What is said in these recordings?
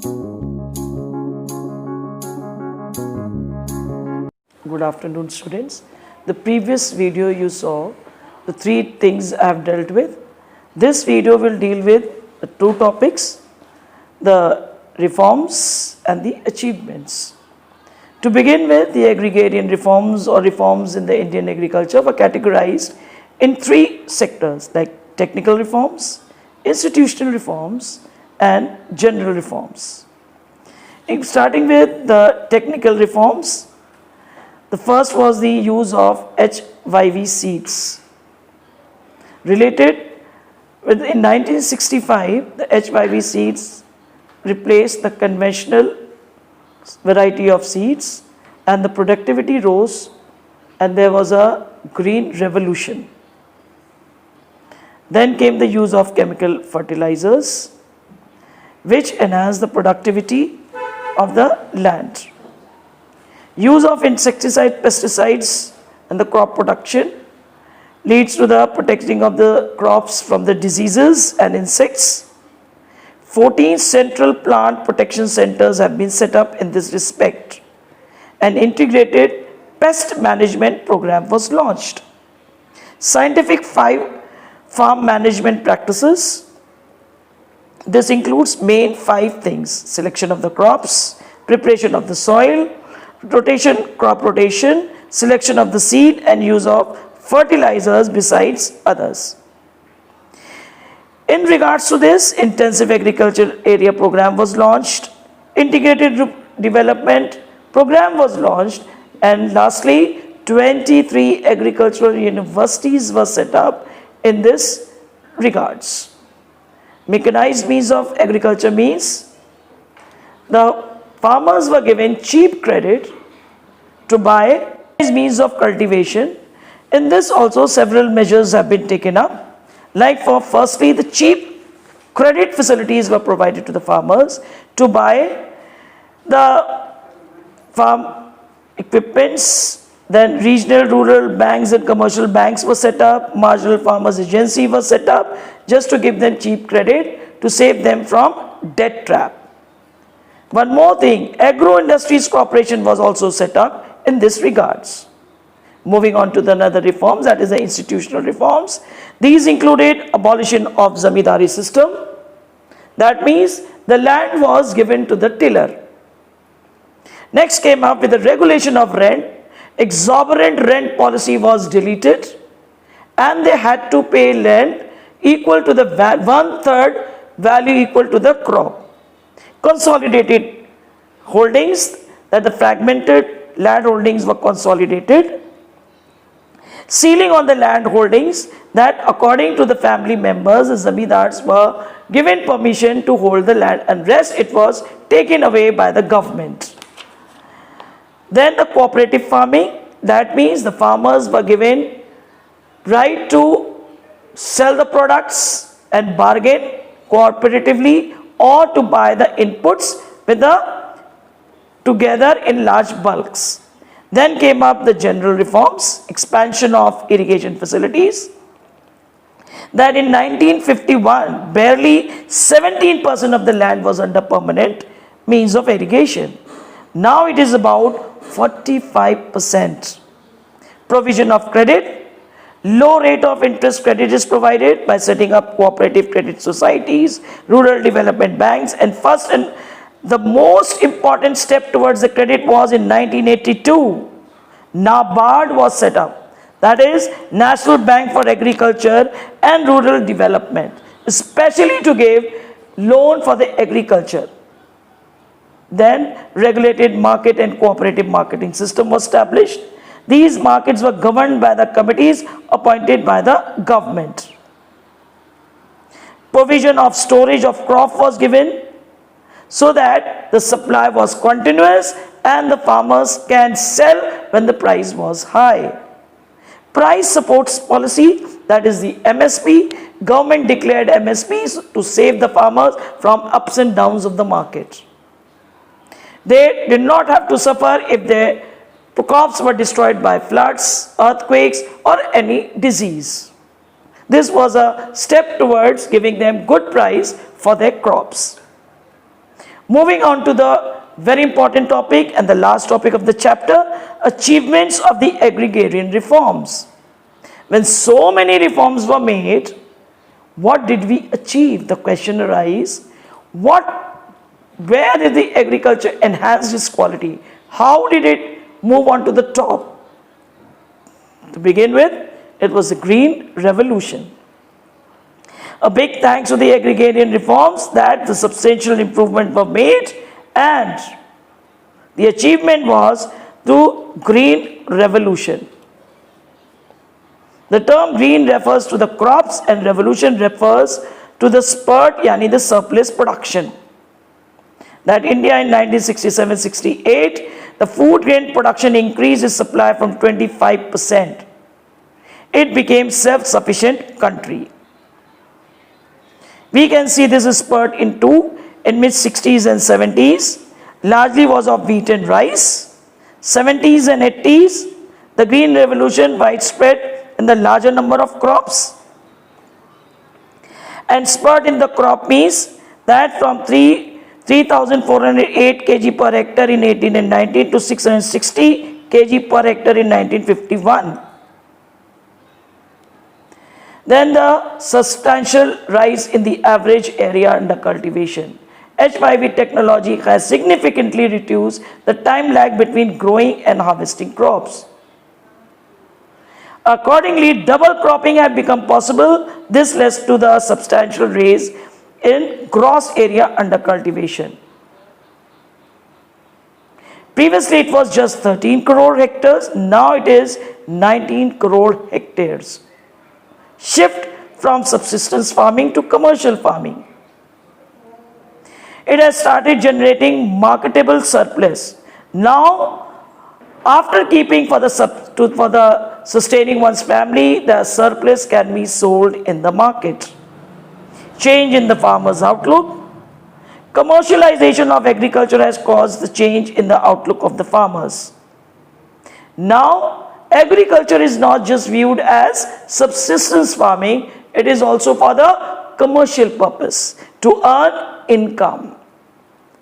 Good afternoon, students. The previous video you saw the three things I have dealt with. This video will deal with the two topics, the reforms and the achievements. To begin with, the agrarian reforms or reforms in the Indian agriculture were categorized in three sectors like technical reforms, institutional reforms and general reforms. Starting with the technical reforms, the first was the use of XIV seeds. Related with in 1965, the XIV seeds replaced the conventional variety of seeds and the productivity rose and there was a green revolution. Then came the use of chemical fertilizers which enhanced the productivity of the land. Use of insecticide, pesticides in the crop production leads to the protecting of the crops from the diseases and insects. 14 central plant protection centers have been set up in this respect. An integrated pest management program was launched. Scientific farm management practices. This includes main 5 things: selection of the crops, preparation of the soil, crop rotation, selection of the seed and use of fertilizers besides others. In regards to this, intensive agriculture area program was launched, integrated development program was launched, and lastly 23 agricultural universities were set up in this regards. Mechanized means of agriculture means the farmers were given cheap credit to buy means of cultivation. In this also several measures have been taken up. Like for firstly, the cheap credit facilities were provided to the farmers to buy the farm equipments. Then regional, rural banks and commercial banks were set up. Marginal farmers agency was set up just to give them cheap credit to save them from debt trap. One more thing, Agro Industries Corporation was also set up in this regards. Moving on to the another reforms, that is the institutional reforms. These included abolition of zamindari system. That means the land was given to the tiller. Next came up with the regulation of rent. Exorbitant rent policy was deleted and they had to pay rent equal to the 1/3 value equal to the crop. Consolidated holdings, that the fragmented land holdings were consolidated. Sealing on the land holdings, that according to the family members, the zamindars were given permission to hold the land and rest it was taken away by the government. Then the cooperative farming, that means the farmers were given right to sell the products and bargain cooperatively or to buy the inputs with together in large bulks. Then came up the general reforms, expansion of irrigation facilities. That in 1951, barely 17% of the land was under permanent means of irrigation. Now it is about 45%. Provision of credit. Low rate of interest credit is provided by setting up cooperative credit societies, rural development banks, and first and the most important step towards the credit was in 1982. NABARD was set up. That is National Bank for Agriculture and Rural Development, especially to give loan for the agriculture. Then regulated market and cooperative marketing system was established. These markets were governed by the committees appointed by the government. Provision of storage of crop was given so that the supply was continuous and the farmers can sell when the price was high. Price supports policy, that is the MSP, government declared MSPs to save the farmers from ups and downs of the market. They did not have to suffer if their crops were destroyed by floods, earthquakes or any disease. This was a step towards giving them good price for their crops. Moving on to the very important topic and the last topic of the chapter, achievements of the agrarian reforms. When so many reforms were made, what did we achieve? The question arises, where did the agriculture enhance its quality? How did it move on to the top? To begin with, it was the Green Revolution. A big thanks to the agrarian reforms that the substantial improvement were made, and the achievement was through Green Revolution. The term green refers to the crops and revolution refers to the spurt, yani the surplus production. That India in 1967-68, the food grain production increased its supply from 25%. It became self-sufficient country. We can see this spurt in mid-60s and 70s, largely was of wheat and rice. 70s and 80s, the Green Revolution widespread in the larger number of crops. And spurt in the crop means that from 3,408 kg per hectare in 18 and 19 to 660 kg per hectare in 1951. Then the substantial rise in the average area under cultivation. H5V technology has significantly reduced the time lag between growing and harvesting crops. Accordingly, double cropping had become possible. This led to the substantial rise in gross area under cultivation. Previously, it was just 13 crore hectares. Now it is 19 crore hectares. Shift from subsistence farming to commercial farming. It has started generating marketable surplus. Now, after keeping for the sustaining one's family, the surplus can be sold in the market. Change in the farmer's outlook. Commercialization of agriculture has caused the change in the outlook of the farmers. Now, agriculture is not just viewed as subsistence farming, it is also for the commercial purpose, to earn income.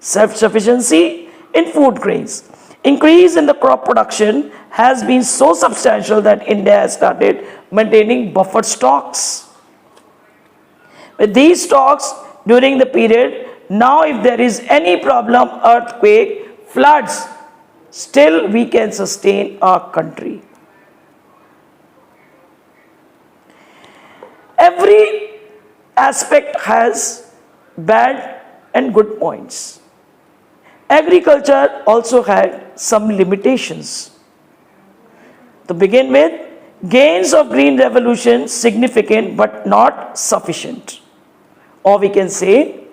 Self-sufficiency in food grains. Increase in the crop production has been so substantial that India has started maintaining buffer stocks. With these stocks during the period, now if there is any problem, earthquake, floods, still we can sustain our country. Every aspect has bad and good points. Agriculture also had some limitations. To begin with, gains of Green Revolution significant but not sufficient. Or we can say,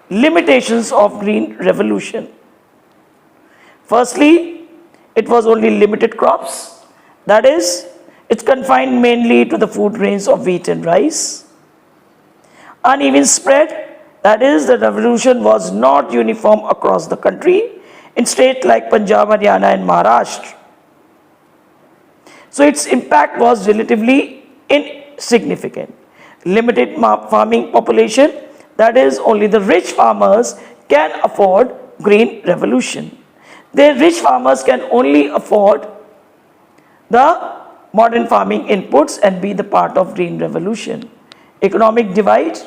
limitations of Green Revolution. Firstly, it was only limited crops. That is, it's confined mainly to the food grains of wheat and rice. Uneven spread. That is, the revolution was not uniform across the country in states like Punjab, Haryana and Maharashtra. So its impact was relatively insignificant. Limited farming population, that is, only the rich farmers can afford Green Revolution. The rich farmers can only afford the modern farming inputs and be the part of Green Revolution. Economic divide.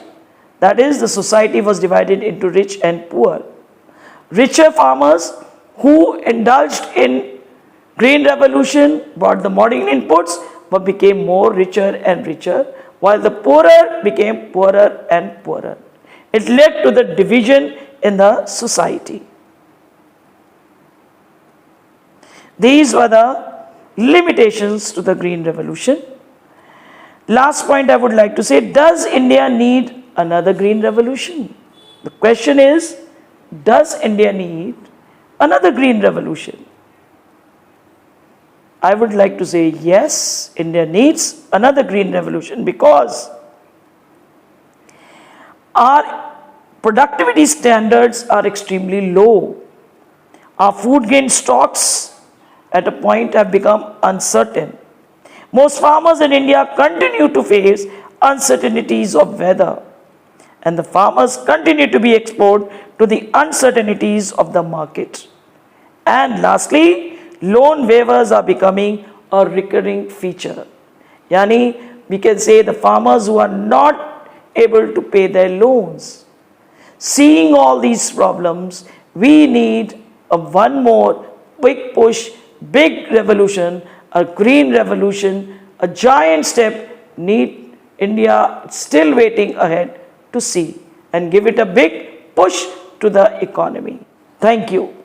That is, the society was divided into rich and poor. Richer farmers who indulged in Green Revolution bought the modern inputs but became more richer and richer, while the poorer became poorer and poorer. It led to the division in the society. These were the limitations to the Green Revolution. Last point I would like to say, does India need another Green Revolution? The question is, does India need another Green Revolution? I would like to say yes, India needs another Green Revolution because our productivity standards are extremely low. Our food grain stocks at a point have become uncertain. Most farmers in India continue to face uncertainties of weather. and the farmers continue to be exposed to the uncertainties of the market. And lastly, loan waivers are becoming a recurring feature. Yani, we can say the farmers who are not able to pay their loans. Seeing all these problems, we need one more big push, big revolution, a green revolution, a giant step need India still waiting ahead to see and give it a big push to the economy. Thank you.